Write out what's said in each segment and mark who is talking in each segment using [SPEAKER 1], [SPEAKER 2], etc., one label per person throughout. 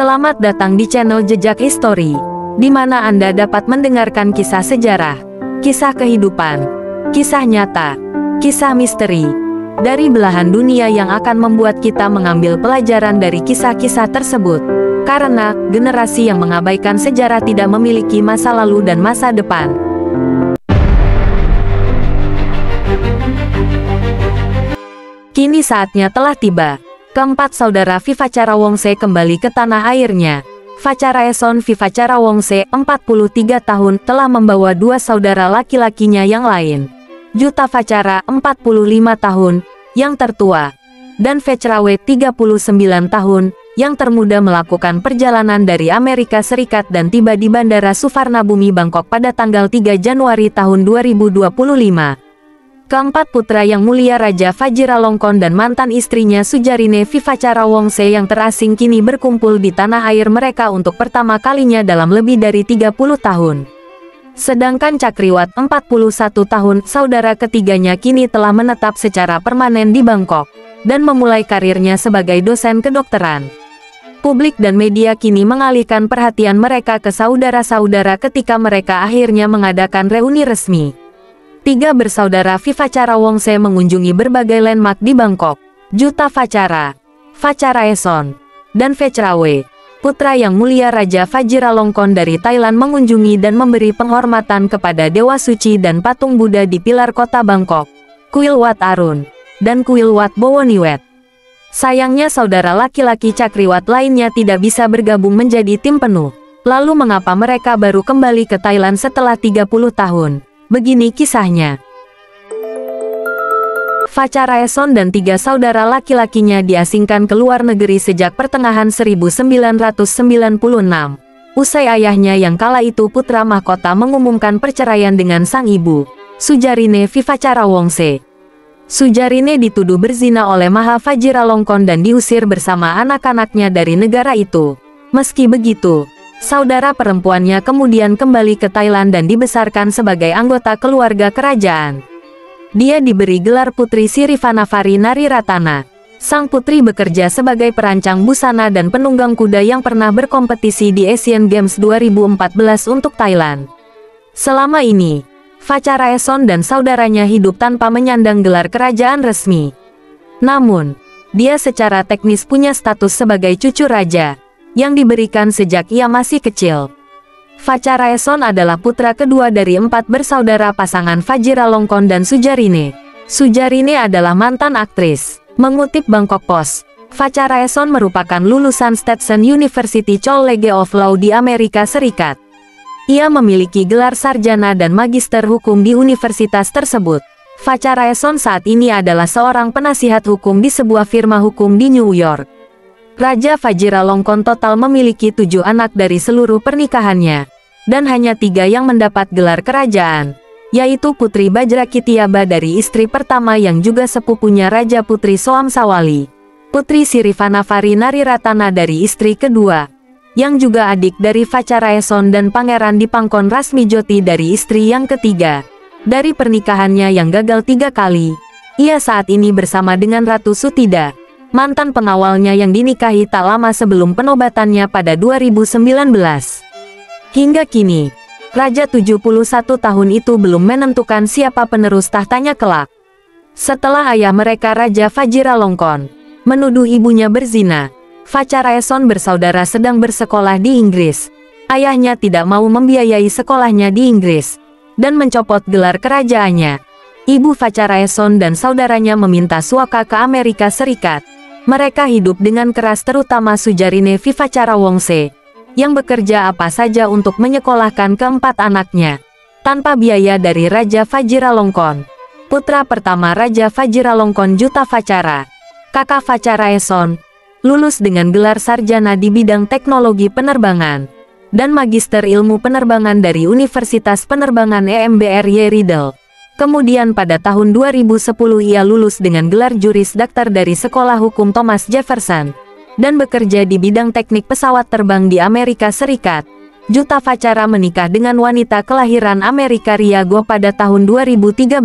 [SPEAKER 1] Selamat datang di channel Jejak History, di mana Anda dapat mendengarkan kisah sejarah, kisah kehidupan, kisah nyata, kisah misteri, dari belahan dunia yang akan membuat kita mengambil pelajaran dari kisah-kisah tersebut. Karena generasi yang mengabaikan sejarah tidak memiliki masa lalu dan masa depan. Kini saatnya telah tiba. Keempat saudara Vivacarawangshe kembali ke tanah airnya. Vacaraeson Vivacarawangshe, 43 tahun, telah membawa dua saudara laki-lakinya yang lain. Jutafacara, 45 tahun, yang tertua, dan Vechrawe, 39 tahun, yang termuda melakukan perjalanan dari Amerika Serikat dan tiba di Bandara Suvarnabhumi Bangkok pada tanggal 3 Januari tahun 2025. Keempat putra yang mulia Raja Vajiralongkorn dan mantan istrinya Sujarine Vivacarawangshe yang terasing kini berkumpul di tanah air mereka untuk pertama kalinya dalam lebih dari 30 tahun. Sedangkan Cakriwat, 41 tahun, saudara ketiganya kini telah menetap secara permanen di Bangkok dan memulai karirnya sebagai dosen kedokteran. Publik dan media kini mengalihkan perhatian mereka ke saudara-saudara ketika mereka akhirnya mengadakan reuni resmi. Tiga bersaudara Vivacarawangshe mengunjungi berbagai landmark di Bangkok. Jutafacara, Vacaraeson, dan Vechrawe, putra yang mulia Raja Vajiralongkorn dari Thailand, mengunjungi dan memberi penghormatan kepada Dewa Suci dan patung Buddha di pilar kota Bangkok, Kuil Wat Arun, dan Kuil Wat Bowoniwet. Sayangnya saudara laki-laki Cakriwat lainnya tidak bisa bergabung menjadi tim penuh. Lalu mengapa mereka baru kembali ke Thailand setelah 30 tahun? Begini kisahnya. Vacaraeson dan tiga saudara laki-lakinya diasingkan ke luar negeri sejak pertengahan 1996. Usai ayahnya yang kala itu putra mahkota mengumumkan perceraian dengan sang ibu, Sujarine Vivacarawangshe. Sujarine dituduh berzina oleh Maha Vajiralongkorn dan diusir bersama anak-anaknya dari negara itu. Meski begitu, saudara perempuannya kemudian kembali ke Thailand dan dibesarkan sebagai anggota keluarga kerajaan. Dia diberi gelar Putri Sirivanafari Nariratana. Sang putri bekerja sebagai perancang busana dan penunggang kuda yang pernah berkompetisi di Asian Games 2014 untuk Thailand. Selama ini, Vacaraeson dan saudaranya hidup tanpa menyandang gelar kerajaan resmi. Namun, dia secara teknis punya status sebagai cucu raja, yang diberikan sejak ia masih kecil. Vacaraeson adalah putra kedua dari 4 bersaudara pasangan Vajiralongkorn dan Sujarine. Sujarine adalah mantan aktris. Mengutip Bangkok Post, Vacaraeson merupakan lulusan Stetson University College of Law di Amerika Serikat. Ia memiliki gelar sarjana dan magister hukum di universitas tersebut. Vacaraeson saat ini adalah seorang penasihat hukum di sebuah firma hukum di New York. Raja Vajiralongkorn total memiliki 7 anak dari seluruh pernikahannya, dan hanya 3 yang mendapat gelar kerajaan, yaitu Putri Bajrakitiaba dari istri pertama yang juga sepupunya Raja Putri Soamsawali, Putri Sirivanafari Nariratana dari istri kedua, yang juga adik dari Vacaraeson, dan Pangeran Dipangkon Rasmijoti dari istri yang ketiga. Dari pernikahannya yang gagal 3 kali, ia saat ini bersama dengan Ratu Sutida, mantan pengawalnya yang dinikahi tak lama sebelum penobatannya pada 2019. Hingga kini, Raja 71 tahun itu belum menentukan siapa penerus tahtanya kelak. Setelah ayah mereka Raja Vajiralongkorn menuduh ibunya berzina, Vacaraeson bersaudara sedang bersekolah di Inggris. Ayahnya tidak mau membiayai sekolahnya di Inggris dan mencopot gelar kerajaannya. Ibu Vacaraeson dan saudaranya meminta suaka ke Amerika Serikat. Mereka hidup dengan keras, terutama Sujarine Vivacarawangshe, yang bekerja apa saja untuk menyekolahkan keempat anaknya, tanpa biaya dari Raja Vajiralongkorn. Putra pertama Raja Vajiralongkorn, Jutafacara, kakak Vacaraeson, lulus dengan gelar sarjana di bidang teknologi penerbangan, dan magister ilmu penerbangan dari Universitas Penerbangan EMBRY Riedel. Kemudian pada tahun 2010 ia lulus dengan gelar juris dokter dari Sekolah Hukum Thomas Jefferson, dan bekerja di bidang teknik pesawat terbang di Amerika Serikat. Jutafacara menikah dengan wanita kelahiran Amerika Ria Go pada tahun 2013.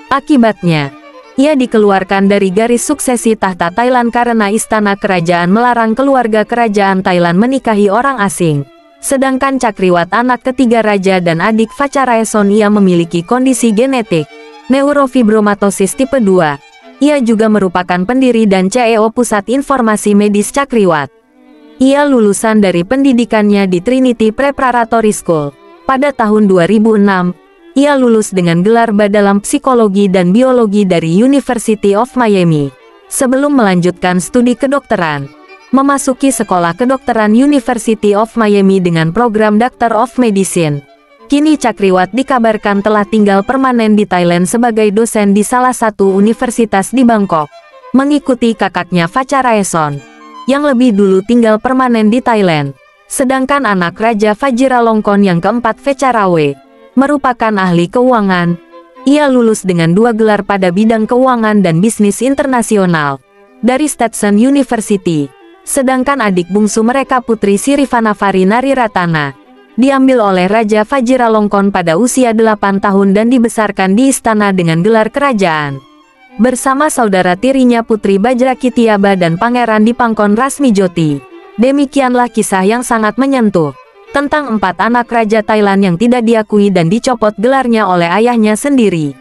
[SPEAKER 1] Akibatnya, Ia dikeluarkan dari garis suksesi tahta Thailand karena istana kerajaan melarang keluarga kerajaan Thailand menikahi orang asing. Sedangkan Cakriwat anak ketiga raja dan adik Vajrayesona ia memiliki kondisi genetik neurofibromatosis tipe 2. Ia juga merupakan pendiri dan CEO Pusat Informasi Medis Cakriwat. Ia lulusan dari pendidikannya di Trinity Preparatory School. Pada tahun 2006, ia lulus dengan gelar B dalam psikologi dan biologi dari University of Miami. Sebelum melanjutkan studi kedokteran, memasuki sekolah kedokteran University of Miami dengan program Doctor of Medicine. Kini Cakriwat dikabarkan telah tinggal permanen di Thailand sebagai dosen di salah satu universitas di Bangkok, mengikuti kakaknya Vajrayesona, yang lebih dulu tinggal permanen di Thailand. Sedangkan anak Raja Vajiralongkorn yang keempat Vajrawe, merupakan ahli keuangan. Ia lulus dengan 2 gelar pada bidang keuangan dan bisnis internasional dari Stetson University. Sedangkan adik bungsu mereka Putri Sirivannavari Nariratana diambil oleh Raja Vajiralongkorn pada usia 8 tahun dan dibesarkan di istana dengan gelar kerajaan. Bersama saudara tirinya Putri Bajrakitiaba dan Pangeran Dipangkon Rasmijoti. Demikianlah kisah yang sangat menyentuh tentang 4 anak raja Thailand yang tidak diakui dan dicopot gelarnya oleh ayahnya sendiri.